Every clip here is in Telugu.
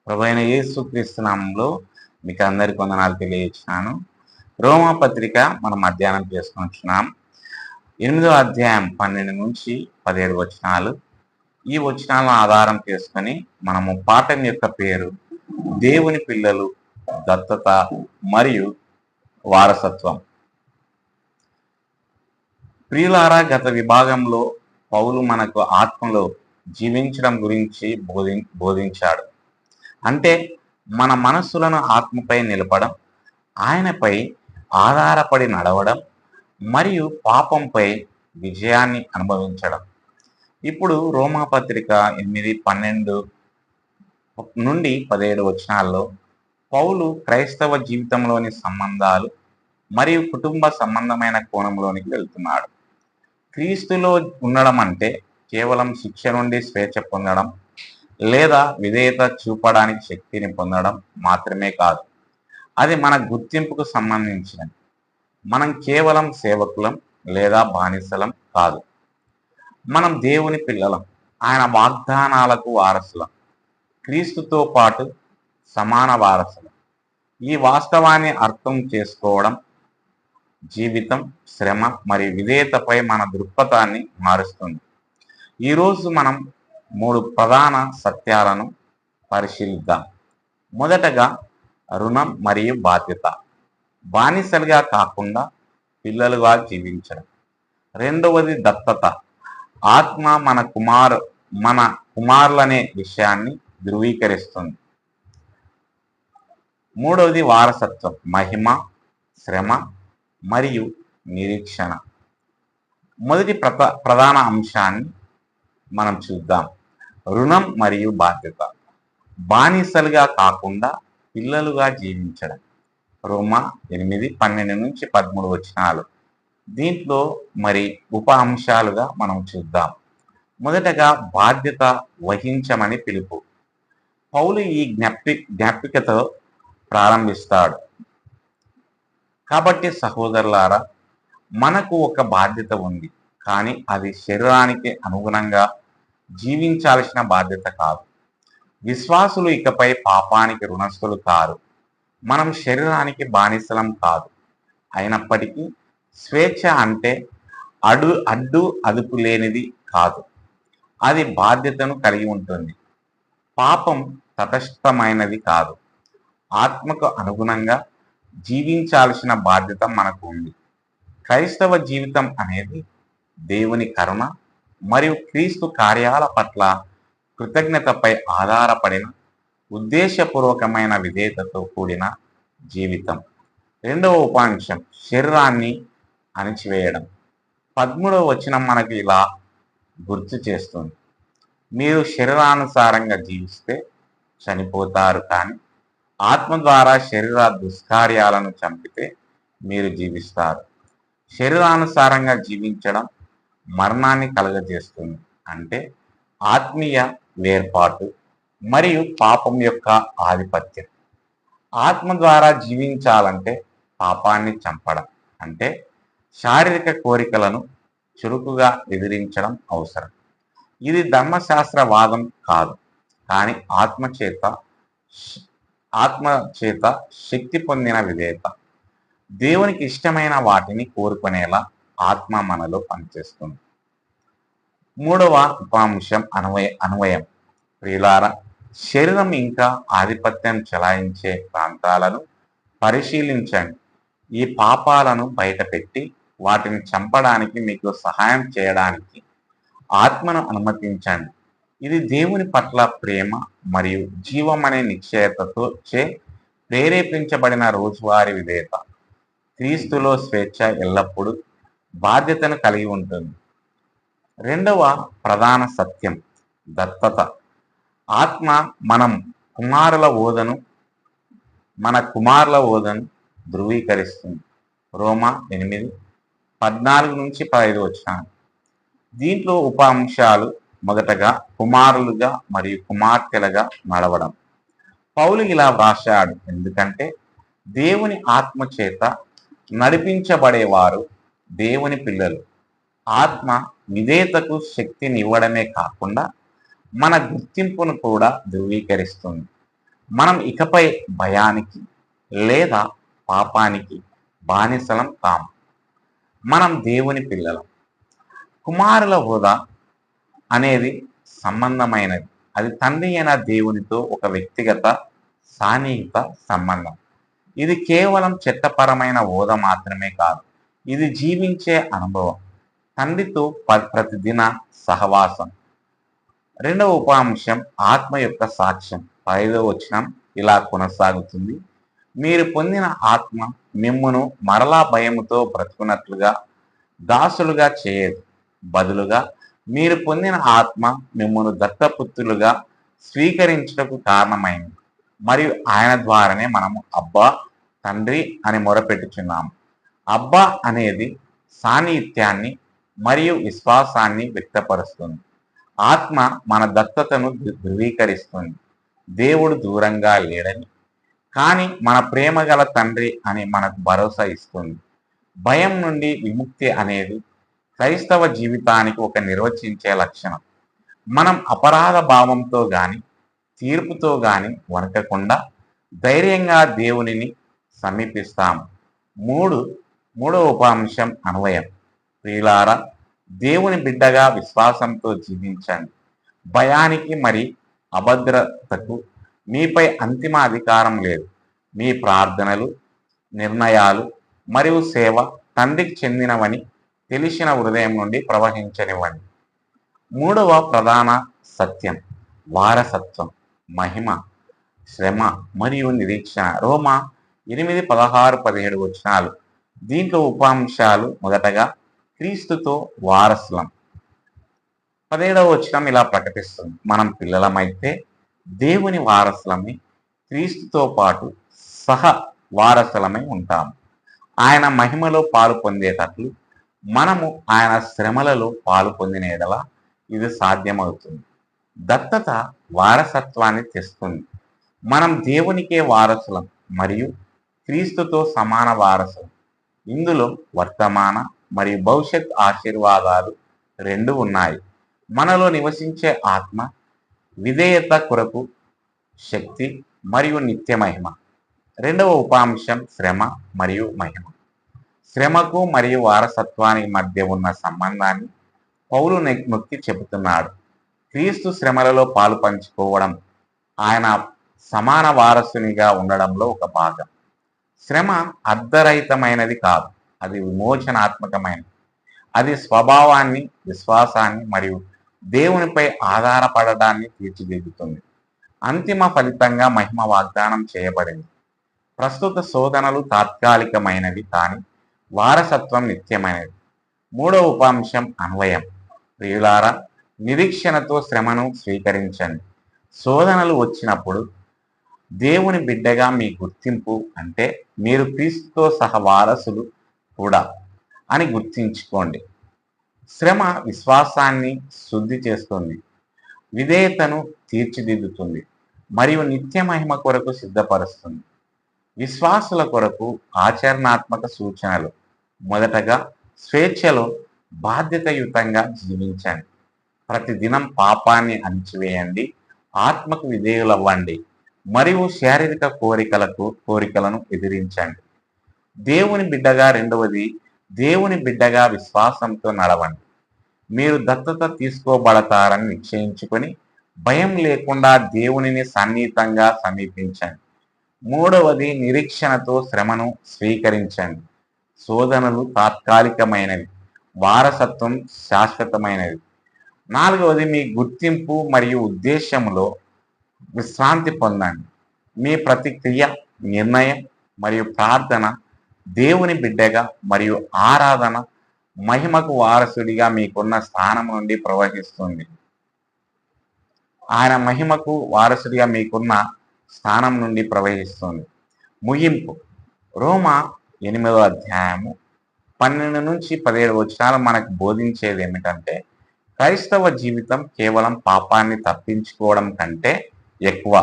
ప్రభువైన యేసుక్రీస్తు నామములో మీకు అందరికి వందనాలు తెలియజేస్తున్నాను. రోమా పత్రిక మనం అధ్యయనం చేసుకుంటున్నాం. 8వ అధ్యాయం 12 నుంచి 17 వచనాలు. ఈ వచనాలను ఆధారం చేసుకొని మనము పాఠం యొక్క పేరు దేవుని పిల్లలు, దత్తత మరియు వారసత్వం. ప్రియులారా, గత విభాగంలో పౌలు మనకు ఆత్మలో జీవించడం గురించి బోధించాడు. అంటే మన మనస్సులను ఆత్మపై నిలపడం, ఆయనపై ఆధారపడి నడవడం మరియు పాపంపై విజయాన్ని అనుభవించడం. ఇప్పుడు రోమాపత్రిక 8:12 నుండి 17 వచనాల్లో పౌలు క్రైస్తవ జీవితంలోని సంబంధాలు మరియు కుటుంబ సంబంధమైన కోణంలోనికి వెళ్తున్నాడు. క్రీస్తులో ఉండడం అంటే కేవలం శిక్ష నుండి స్వేచ్ఛ పొందడం లేదా విధేయత చూపడానికి శక్తిని పొందడం మాత్రమే కాదు. అది మన గుర్తింపుకు సంబంధించినది. మనం కేవలం సేవకులం లేదా బానిసలం కాదు. మనం దేవుని పిల్లలం, ఆయన వాగ్దానాలకు వారసులం, క్రీస్తుతో పాటు సమాన వారసులం. ఈ వాస్తవాన్ని అర్థం చేసుకోవడం జీవితం, శ్రమ మరియు విధేయతపై మన దృక్పథాన్ని మారుస్తుంది. ఈరోజు మనం 3 ప్రధాన సత్యాలను పరిశీలిద్దాం. మొదటగా రుణం మరియు బాధ్యత. బానిసలుగా కాకుండా పిల్లలుగా జీవించడం. రెండవది దత్తత. ఆత్మ మన కుమారులనే విషయాన్ని ధృవీకరిస్తుంది. మూడవది వారసత్వం. మహిమ, శ్రమ మరియు నిరీక్షణ. మొదటి ప్రధాన అంశాన్ని మనం చూద్దాం. రుణం మరియు బాధ్యత. బానిసలుగా కాకుండా పిల్లలుగా జీవించడం. రోమా 8:12 నుంచి 13 వచనాలు. దీంట్లో మరి ఉప అంశాలుగా మనం చూద్దాం. మొదటగా బాధ్యత వహించమని పిలుపు. పౌలు ఈ జ్ఞాపికతో ప్రారంభిస్తాడు. కాబట్టి సహోదరులారా, మనకు ఒక బాధ్యత ఉంది, కానీ అది శరీరానికి అనుగుణంగా జీవించాల్సిన బాధ్యత కాదు. విశ్వాసులు ఇకపై పాపానికి రుణస్థులు కారు. మనం శరీరానికి బానిసలం కాదు. అయినప్పటికీ స్వేచ్ఛ అంటే అదుపు లేనిది కాదు. అది బాధ్యతను కలిగి ఉంటుంది. పాపం తటస్థమైనది కాదు. ఆత్మకు అనుగుణంగా జీవించాల్సిన బాధ్యత మనకు ఉంది. క్రైస్తవ జీవితం అనేది దేవుని కరుణ మరియు క్రీస్తు కార్యాల పట్ల కృతజ్ఞతపై ఆధారపడిన ఉద్దేశపూర్వకమైన విధేయతతో కూడిన జీవితం. రెండవ ఉపాంశం శరీరాన్ని అణిచివేయడం. 13వ వచనం మనకు ఇలా గుర్తు చేస్తుంది. మీరు శరీరానుసారంగా జీవిస్తే చనిపోతారు, కానీ ఆత్మ ద్వారా శరీర దుష్కార్యాలను చంపితే మీరు జీవిస్తారు. శరీరానుసారంగా జీవించడం మరణాన్ని కలుగజేస్తుంది. అంటే ఆత్మీయ వేర్పాటు మరియు పాపం యొక్క ఆధిపత్యం. ఆత్మ ద్వారా జీవించాలంటే పాపాన్ని చంపడం, అంటే శారీరక కోరికలను చురుకుగా ఎదిరించడం అవసరం. ఇది ధర్మశాస్త్రవాదం కాదు, కానీ ఆత్మ చేత శక్తి పొందిన విధేయత. దేవునికి ఇష్టమైన వాటిని కోరుకునేలా ఆత్మ మనలో పనిచేస్తుంది. మూడవ ఉపాంశం అన్వయం. ప్రియులారా, శరీరం ఇంకా ఆధిపత్యం చెలాయించే ప్రాంతాలను పరిశీలించండి. ఈ పాపాలను బయటపెట్టి వాటిని చంపడానికి మీకు సహాయం చేయడానికి ఆత్మను అనుమతించండి. ఇది దేవుని పట్ల ప్రేమ మరియు జీవమనే నిశ్చయతతో ప్రేరేపించబడిన రోజువారీ విధేయత. క్రీస్తులో స్వేచ్ఛ ఎల్లప్పుడూ బాధ్యతను కలిగి ఉంటుంది. రెండవ ప్రధాన సత్యం దత్తత. ఆత్మ మన కుమారుల ఓదను ధృవీకరిస్తుంది. రోమా 8:14 నుంచి 15 వచనాలు. దీంట్లో ఉప అంశాలు. మొదటగా కుమారులుగా మరియు కుమార్తెలుగా నడవడం. పౌలు ఇలా వ్రాశాడు, ఎందుకంటే దేవుని ఆత్మ చేత నడిపించబడేవారు దేవుని పిల్లలు. ఆత్మ విధేయతకు శక్తిని ఇవ్వడమే కాకుండా మన గుర్తింపును కూడా ధృవీకరిస్తుంది. మనం ఇకపై భయానికి లేదా పాపానికి బానిసలం కాము. మనం దేవుని పిల్లలం. కుమారుల హోదా అనేది సంబంధమైనది. అది తండ్రి అయిన దేవునితో ఒక వ్యక్తిగత సాన్నిహిత సంబంధం. ఇది కేవలం చట్టపరమైన హోదా మాత్రమే కాదు, ఇది జీవించే అనుభవం, తండ్రితో ప్రతిదిన సహవాసం. రెండవ ఉపాంశం ఆత్మ యొక్క సాక్ష్యం. 5వ వచనం ఇలా కొనసాగుతుంది. మీరు పొందిన ఆత్మ మిమ్మును మరలా భయముతో బ్రతుకున్నట్లుగా దాసులుగా చేయదు. బదులుగా మీరు పొందిన ఆత్మ మిమ్మును దత్తపుత్రులుగా స్వీకరించుటకు కారణమైంది. మరియు ఆయన ద్వారానే మనము అబ్బా తండ్రి అని మొరపెట్టుచున్నాము. అబ్బా అనేది సాన్నిహిత్యాన్ని మరియు విశ్వాసాన్ని వ్యక్తపరుస్తుంది. ఆత్మ మన దత్తతను ధృవీకరిస్తుంది. దేవుడు దూరంగా లేడని, కానీ మన ప్రేమ గల తండ్రి అని మనకు భరోసా ఇస్తుంది. భయం నుండి విముక్తి అనేది క్రైస్తవ జీవితానికి ఒక నిర్వచించే లక్షణం. మనం అపరాధ భావంతో గాని తీర్పుతో గాని వణకకుండా ధైర్యంగా దేవునిని సమీపిస్తాము. మూడవ ఉపాంశం అన్వయం. ప్రియులారా, దేవుని బిడ్డగా విశ్వాసంతో జీవించండి. భయానికి మరి అభద్రతకు మీపై అంతిమ అధికారం లేదు. మీ ప్రార్థనలు, నిర్ణయాలు మరియు సేవ తండ్రికి చెందినవని తెలిసిన హృదయం నుండి ప్రవహించనివ్వండి. మూడవ ప్రధాన సత్యం వారసత్వం, మహిమ, శ్రమ మరియు నిరీక్షణ. రోమా 8, 16, 17 వచనాలు. దీంట్లో ఉపాంశాలు. మొదటగా క్రీస్తుతో వారసులం. 17వ వచనం ఇలా ప్రకటిస్తుంది. మనం పిల్లలమైతే దేవుని వారసులమై క్రీస్తుతో పాటు సహ వారసులమై ఉంటాము. ఆయన మహిమలో పాలు పొందేటట్లు మనము ఆయన శ్రమలలో పాలు పొందిన ఎడల ఇది సాధ్యమవుతుంది. దత్తత వారసత్వాన్ని తెస్తుంది. మనం దేవునికే వారసులం మరియు క్రీస్తుతో సమాన వారసులం. ఇందులో వర్తమాన మరియు భవిష్యత్ ఆశీర్వాదాలు రెండు ఉన్నాయి. మనలో నివసించే ఆత్మ విధేయత కొరకు శక్తి మరియు నిత్య మహిమ. రెండవ ఉపాంశం శ్రమ మరియు మహిమ. శ్రమకు మరియు వారసత్వానికి మధ్య ఉన్న సంబంధాన్ని పౌలు నొక్కి చెబుతున్నాడు. క్రీస్తు శ్రమలలో పాలు పంచుకోవడం ఆయన సమాన వారసునిగా ఉండడంలో ఒక భాగం. శ్రమ అర్ధరహితమైనది కాదు, అది విమోచనాత్మకమైనది. అది స్వభావాన్ని, విశ్వాసాన్ని మరియు దేవునిపై ఆధారపడడాన్ని తీర్చిదిద్దుతుంది. అంతిమ ఫలితంగా మహిమ వాగ్దానం చేయబడింది. ప్రస్తుత శోధనలు తాత్కాలికమైనవి, కానీ వారసత్వం నిత్యమైనది. మూడవ ఉపాంశం అన్వయం. ప్రియులారా, నిరీక్షణతో శ్రమను స్వీకరించండి. శోధనలు వచ్చినప్పుడు దేవుని బిడ్డగా మీ గుర్తింపు అంటే మీరు క్రీస్తుతో సహ వారసులు కూడా అని గుర్తించుకోండి. శ్రమ విశ్వాసాన్ని శుద్ధి చేస్తుంది, విధేయతను తీర్చిదిద్దుతుంది మరియు నిత్య మహిమ కొరకు సిద్ధపరుస్తుంది. విశ్వాసుల కొరకు ఆచరణాత్మక సూచనలు. మొదటగా స్వేచ్ఛలో బాధ్యతయుతంగా జీవించండి. ప్రతిదినం పాపాన్ని అణిచివేయండి, ఆత్మకు విధేయులవ్వండి మరియు శారీరక కోరికలను ఎదిరించండి. దేవుని బిడ్డగా రెండవది, దేవుని బిడ్డగా విశ్వాసంతో నడవండి. మీరు దత్తత తీసుకోబడతారని నిశ్చయించుకొని భయం లేకుండా దేవునిని సన్నిహితంగా సమీపించండి. మూడవది, నిరీక్షణతో శ్రమను స్వీకరించండి. శోధనలు తాత్కాలికమైనవి, వారసత్వం శాశ్వతమైనది. నాలుగవది, మీ గుర్తింపు మరియు ఉద్దేశంలో విశ్రాంతి పొందండి. మీ ప్రతిక్రియ, నిర్ణయం మరియు ప్రార్థన దేవుని బిడ్డగా మరియు ఆరాధన మహిమకు వారసుడిగా మీకున్న స్థానం నుండి ప్రవహిస్తుంది. ఆయన మహిమకు వారసుడిగా మీకున్న స్థానం నుండి ప్రవహిస్తుంది. ముగింపు. రోమా 8వ అధ్యాయము 12 నుంచి 17 వచనాలు మనకు బోధించేది ఏమిటంటే, క్రైస్తవ జీవితం కేవలం పాపాన్ని తప్పించుకోవడం కంటే ఎక్కువ.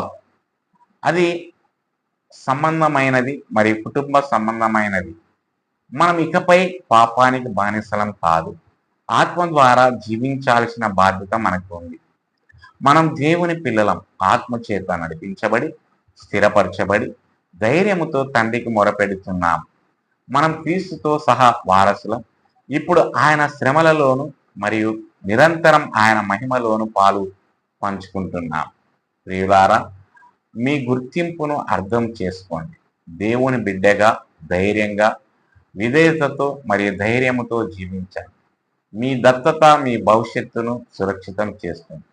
అది సంబంధమైనది మరియు కుటుంబ సంబంధమైనది. మనం ఇకపై పాపానికి బానిసలం కాదు, ఆత్మ ద్వారా జీవించాల్సిన బాధ్యత మనకు ఉంది. మనం దేవుని పిల్లలం, ఆత్మ చేత నడిపించబడి స్థిరపరచబడి ధైర్యముతో తండ్రికి మొరపెడుతున్నాం. మనం క్రీస్తుతో సహా వారసులం. ఇప్పుడు ఆయన శ్రమలలోను మరియు నిరంతరం ఆయన మహిమలోను పాలు పంచుకుంటున్నాం. ప్రియులారా, మీ గుర్తింపును అర్థం చేసుకోండి. దేవుని బిడ్డగా ధైర్యంగా, విధేయతతో మరియు ధైర్యముతో జీవించండి. మీ దత్తత మీ భవిష్యత్తును సురక్షితం చేస్తుంది,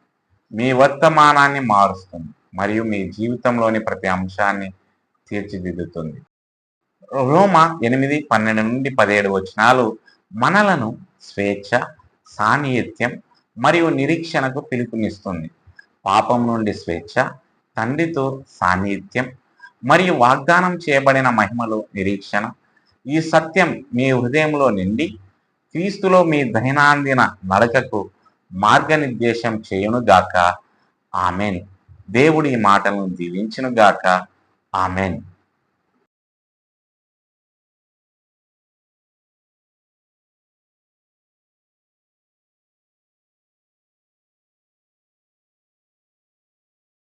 మీ వర్తమానాన్ని మారుస్తుంది మరియు మీ జీవితంలోని ప్రతి అంశాన్ని తీర్చిదిద్దుతుంది. రోమా 8:12-17 వచనాలు మనలను స్వేచ్ఛ, సాన్నిహిత్యం మరియు నిరీక్షణకు పిలుపునిస్తుంది. పాపం నుండి స్వేచ్ఛ, తండ్రితో సాన్నిహిత్యం మరియు వాగ్దానం చేయబడిన మహిమలో నిరీక్షణ. ఈ సత్యం మీ హృదయంలో నిండి క్రీస్తులో మీ దైనందిన నడకకు మార్గనిర్దేశం చేయునుగాక. ఆమెన్. దేవుడి ఈ మాటలను దీవించునుగాక. ఆమెన్.